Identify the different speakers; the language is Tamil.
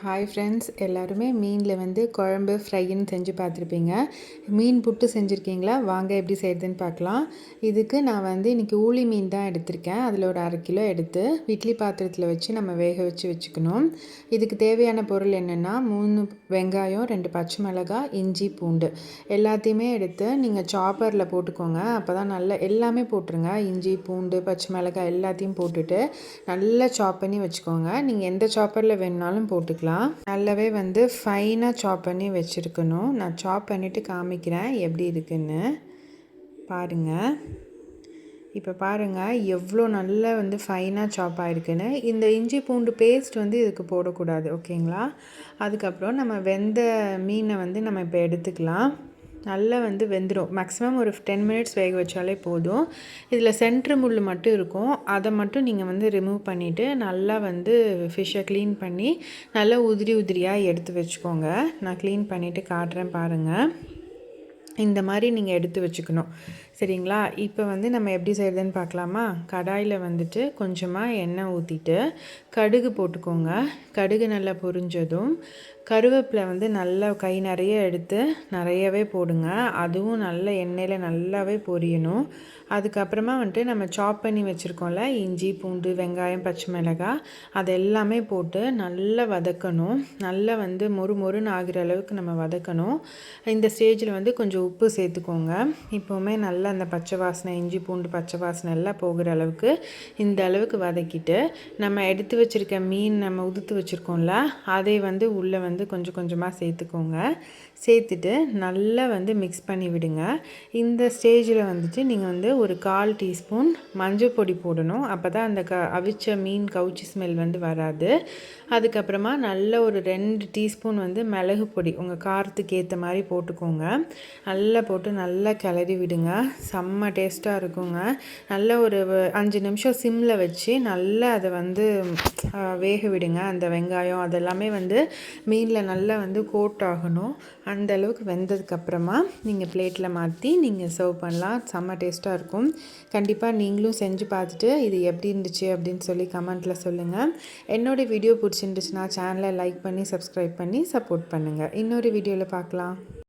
Speaker 1: ஹாய் ஃப்ரெண்ட்ஸ், எல்லாருமே மீனில் வந்து குழம்பு ஃப்ரைன்னு செஞ்சு பார்த்துருப்பீங்க. மீன் புட்டு செஞ்சுருக்கீங்களா? வாங்க எப்படி செய்கிறதுன்னு பார்க்கலாம். இதுக்கு நான் வந்து இன்றைக்கி ஊளி மீன் தான் எடுத்திருக்கேன். அதில் ஒரு 1/2 கிலோ எடுத்து இட்லி பாத்திரத்தில் வச்சு நம்ம வேக வச்சுக்கணும். இதுக்கு தேவையான பொருள் என்னென்னா 3 வெங்காயம், 2 பச்சை மிளகாய், இஞ்சி, பூண்டு எல்லாத்தையுமே எடுத்து நீங்கள் சாப்பரில் போட்டுக்கோங்க. அப்போ தான் நல்லா எல்லாமே போட்டுருங்க. இஞ்சி, பூண்டு, பச்சை மிளகாய் எல்லாத்தையும் போட்டுட்டு நல்லா சாப் பண்ணி வச்சுக்கோங்க. நீங்கள் எந்த சாப்பரில் வேணுனாலும் போட்டுக்கலாம். நல்லாவே வந்து ஃபைனாக சாப் பண்ணி வச்சுருக்கணும். நான் சாப் பண்ணிவிட்டு காமிக்கிறேன் எப்படி இருக்குன்னு பாருங்கள். இப்போ பாருங்கள் எவ்வளோ நல்லா வந்து ஃபைனாக சாப் ஆகிருக்குன்னு. இந்த இஞ்சி பூண்டு பேஸ்ட் வந்து இதுக்கு போடக்கூடாது, ஓகேங்களா? அதுக்கப்புறம் நம்ம வெந்த மீனை வந்து நம்ம இப்போ எடுத்துக்கலாம். நல்லா வந்து வெந்துடும். மேக்ஸிமம் ஒரு 10 மினிட்ஸ் வேக வச்சாலே போதும். இதில் சென்ட்ரு முள் மட்டும் இருக்கும். அதை மட்டும் நீங்கள் வந்து ரிமூவ் பண்ணிவிட்டு நல்லா வந்து ஃபிஷ்ஷை க்ளீன் பண்ணி நல்லா உதிரியாக எடுத்து வச்சுக்கோங்க. நான் க்ளீன் பண்ணிவிட்டு காட்டுறேன் பாருங்கள். இந்த மாதிரி நீங்கள் எடுத்து வச்சுக்கணும், சரிங்களா? இப்போ வந்து நம்ம எப்படி செய்கிறதுன்னு பார்க்கலாமா? கடாயில் வந்துட்டு கொஞ்சமாக எண்ணெய் ஊற்றிட்டு கடுகு போட்டுக்கோங்க. கடுகு நல்லா பொரிஞ்சதும் கருவேப்பிலை வந்து நல்லா கை நிறைய எடுத்து நிறையவே போடுங்க. அதுவும் நல்ல எண்ணெயில் நல்லாவே பொரியணும். அதுக்கப்புறமா வந்துட்டு நம்ம சாப் பண்ணி வச்சுருக்கோம்ல இஞ்சி, பூண்டு, வெங்காயம், பச்சை மிளகாய் அது எல்லாமே போட்டு நல்லா வதக்கணும். நல்லா வந்து மொறுன்னு ஆகிற அளவுக்கு நம்ம வதக்கணும். இந்த ஸ்டேஜில் வந்து கொஞ்சம் உப்பு சேர்த்துக்கோங்க. இப்போவுமே நல்லா அந்த பச்சை வாசனை, இஞ்சி பூண்டு பச்சை வாசனை எல்லாம் போகிற அளவுக்கு இந்த அளவுக்கு வதக்கிட்டு நம்ம எடுத்து வச்சுருக்க மீன் நம்ம உதுத்து வச்சுருக்கோம்ல அதை வந்து உள்ளே வந்து கொஞ்சம் கொஞ்சமாக சேர்த்துக்கோங்க. சேர்த்துட்டு நல்லா வந்து மிக்ஸ் பண்ணி விடுங்க. இந்த ஸ்டேஜில் வந்துட்டு நீங்கள் வந்து ஒரு 1/4 டீஸ்பூன் மஞ்சள் பொடி போடணும். அப்போ தான் அந்த அவிச்ச மீன் கவுச்சி ஸ்மெல் வந்து வராது. அதுக்கப்புறமா நல்ல ஒரு 2 டீஸ்பூன் வந்து மிளகு பொடி உங்கள் காரத்துக்கு ஏற்ற மாதிரி போட்டுக்கோங்க. நல்லா போட்டு நல்லா கிளறி விடுங்க. செம்ம டேஸ்ட்டாக இருக்குங்க. நல்லா ஒரு 5 நிமிஷம் சிம்மில் வச்சு நல்லா அதை வந்து வேக விடுங்க. அந்த வெங்காயம் அதெல்லாமே வந்து மீனில் நல்லா வந்து கோட் ஆகணும். அந்த அளவுக்கு வெந்ததுக்கப்புறமா நீங்கள் பிளேட்டில் மாற்றி நீங்கள் சர்வ் பண்ணலாம். செம்ம டேஸ்ட்டாக இருக்கும். கண்டிப்பாக நீங்களும் செஞ்சு பார்த்துட்டு இது எப்படி இருந்துச்சு அப்படின்னு சொல்லி கமெண்ட்டில் சொல்லுங்கள். என்னோடய வீடியோ பிடிச்சிருந்துச்சுன்னா சேனலை லைக் பண்ணி சப்ஸ்கிரைப் பண்ணி சப்போர்ட் பண்ணுங்கள். இன்னொரு வீடியோவில் பார்க்கலாம்.